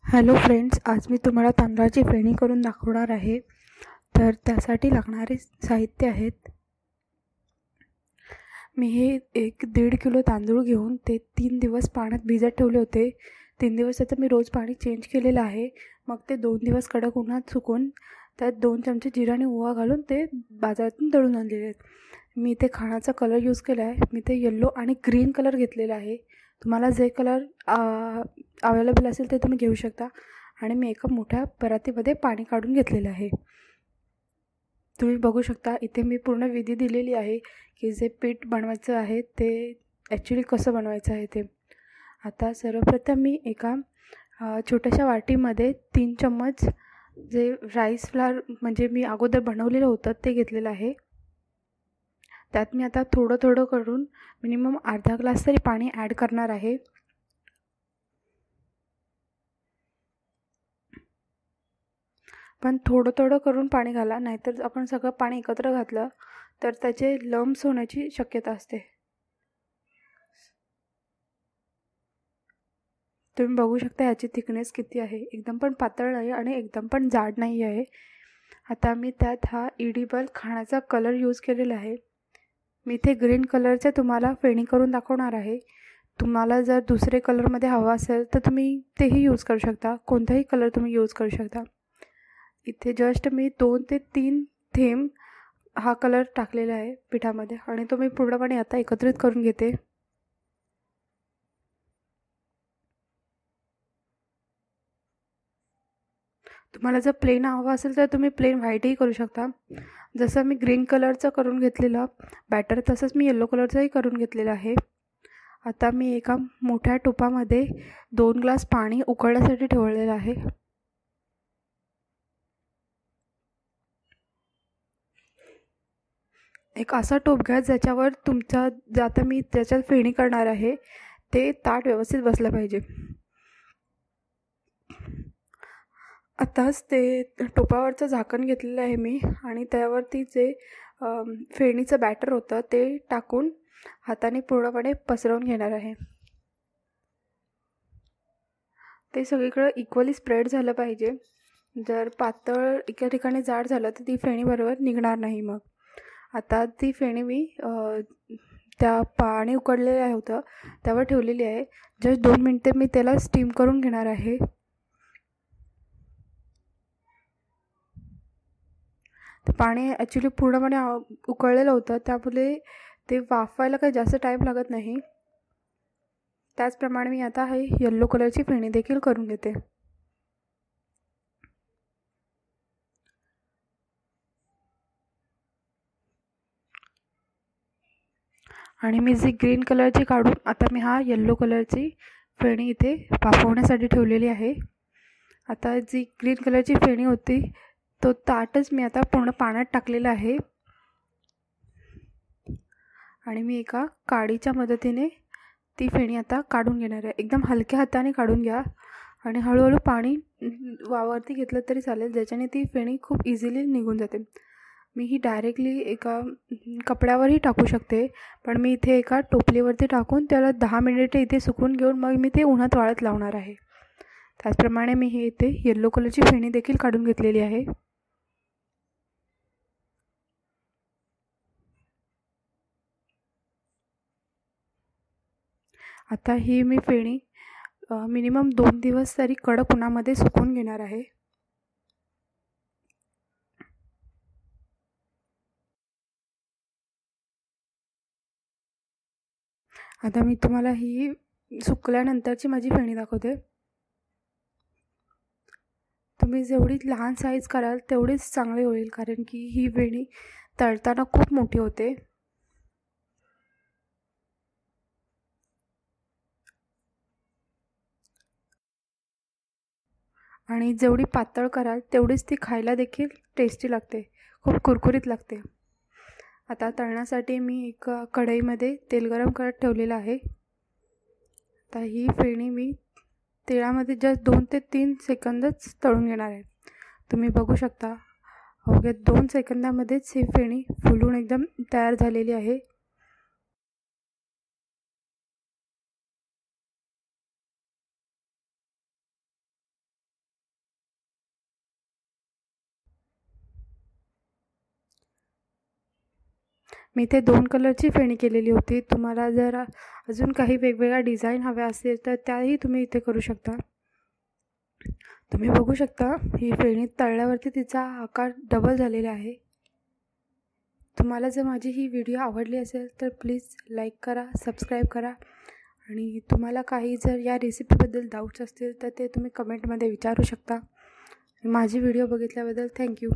Hello friends, आज मी तुम्हाला तांदळाची फेणी करून दाखवणार आहे. तर त्यासाठी लागणारे साहित्य आहेत. मी हे 1-1.5 किलो तांदूळ घेऊन ते 3 दिवस पाण्यात भिजत ठेवले होते. 3 दिवस त्याचं मी रोज पाणी चेंज केलेलं आहे. मग ते 2 दिवस कडक उन्हात सुकून त्यात 2 चमचे जिरा आणि ओवा घालून ते बाजारातून दळून आणलेले आहेत. मी इथे खाण्याचा कलर यूज केला आहे. मी ते येलो आणि ग्रीन कलर घेतलेला आहे. तुम्हाला जे कलर अवेलेबल असेल ते तुम्ही घेऊ शकता. आणि मी एका मोठ्या परातीमध्ये पाणी काढून घेतलेलं आहे. तुम्ही बघू शकता इथे मी पूर्ण विधी दिलेली आहे की जे पीठ बनवायचं आहे ते ॲक्च्युली कसं बनवायचं आहे ते. आता सर्वप्रथम मी एका छोट्याशा वाटीमध्ये 3 चम्मच जे राईस फ्लावर म्हणजे मी अगोदर बनवलेलं होतं ते घेतलेलं आहे. त्यात मी आता थोडं थोडं करून मिनिमम अर्धा ग्लास तरी पाणी ॲड करणार आहे. पण थोडं थोडं करून पाणी घाला, नाहीतर आपण सगळं पाणी एकत्र घातलं तर त्याचे लम्प्स होण्याची शक्यता असते. तुम्ही बघू शकता याची थिकनेस किती आहे. एकदम पण पातळ नाही आणि एकदम पण जाड नाही आहे. आता मी त्यात हा इडिबल खाण्याचा कलर यूज केलेला आहे. मी इथे ग्रीन कलरचे तुम्हाला फेणी करून दाखवणार आहे. तुम्हाला जर दुसरे कलरमध्ये हवा असेल तर तुम्ही तेही यूज करू शकता. कोणताही कलर तुम्ही यूज करू शकता. इथे जस्ट मी 2 ते 3 थेंब हा कलर टाकलेला आहे पिठामध्ये आणि तो मी पूर्णपणे आता एकत्रित करून घेते. तुम्हाला जर प्लेन हवा असेल तर तुम्ही प्लेन व्हाईटही करू शकता. जसं मी ग्रीन कलरचं करून घेतलेलं बॅटर तसंच मी येलो कलरचंही करून घेतलेलं आहे. आता मी एका मोठ्या टोपामध्ये 2 ग्लास पाणी उकळण्यासाठी ठेवलेलं आहे. एक असा टोप घ्या ज्याच्यावर तुमचा जे आता मी त्याच्यात फेणी करणार आहे ते ताट व्यवस्थित बसलं पाहिजे. आताच ते टोपावरचं झाकण घेतलेलं आहे मी आणि त्यावरती जे फेणीचं बॅटर होतं ते टाकून हाताने पूर्णपणे पसरवून घेणार आहे. ते सगळीकडे इक्वली स्प्रेड झालं पाहिजे. जर पातळ एका ठिकाणी जाड झालं तर ती फेणी बरोबर निघणार नाही. मग आता ती फेणी मी त्या पाणी उकळलेलं होतं त्यावर ठेवलेली आहे. जस्ट 2 मिनटे मी त्याला स्टीम करून घेणार आहे. ते पाणी ॲक्च्युली पूर्णपणे उकळलेलं होतं त्यामुळे ते वाफवायला काही जास्त टाईम लागत नाही. त्याचप्रमाणे मी आता हे येलो कलरची फेणी देखील करून घेते. आणि मी जी ग्रीन कलरची काढून आता मी हा येल्लो कलरची फेणी इथे वाफवण्यासाठी ठेवलेली आहे. आता जी ग्रीन कलरची फेणी होती तो ताटच मी आता पूर्ण पाण्यात टाकलेला आहे आणि मी एका काडीच्या मदतीने ती फेणी आता काढून घेणार आहे. एकदम हलक्या हाताने काढून घ्या आणि हळूहळू पाणी वावरती घेतलं तरी चालेल, ज्याच्याने ती फेणी खूप इझिली निघून जाते. मी ही डायरेक्टली एका कपड्यावरही टाकू शकते, पण मी इथे एका टोपलीवरती टाकून त्याला 10 मिनिटे इथे सुकून घेऊन मग मी ते उन्हात वाळत लावणार आहे. त्याचप्रमाणे मी हे इथे येल्लो कलरची फेणी देखील काढून घेतलेली आहे. आता ही मी फेणी मिनिमम 2 दिवस तरी कडक उन्हामध्ये सुकवून घेणार आहे. आता मी तुम्हाला ही सुकल्यानंतरची माझी फेणी दाखवते. तुम्ही जेवढी लहान साईज कराल तेवढीच चांगली होईल, कारण की ही फेणी तळताना खूप मोठी होते. आणि जेवढी पातळ कराल तेवढीच ती खायला देखील टेस्टी लागते, खूप कुरकुरीत लागते. आता तळण्यासाठी मी एक कढईमध्ये तेल गरम करत ठेवलेलं आहे. आता ही फेणी मी तेलामध्ये जस्ट 2 ते 3 सेकंदच तळून घेणार आहे. तुम्ही बघू शकता अवघ्या 2 सेकंदामध्येच ही फेणी फुलून एकदम तयार झालेली आहे. मी ते 2 कलरची फेणी केलेली होती. तुम्हाला जर अजून काही वेगवेगळ्या डिझाईन हव्या असेल तर त्याही तुम्ही इथे करू शकता. तुम्ही बघू शकता ही फेणी तळल्यावरती तिचा आकार डबल झालेला आहे. तुम्हाला जर माझी ही व्हिडिओ आवडली असेल तर प्लीज लाईक करा, सबस्क्राईब करा आणि तुम्हाला काही जर या रेसिपीबद्दल डाऊट्स असतील तर ते तुम्ही कमेंटमध्ये विचारू शकता. माझी व्हिडिओ बघितल्याबद्दल थँक्यू.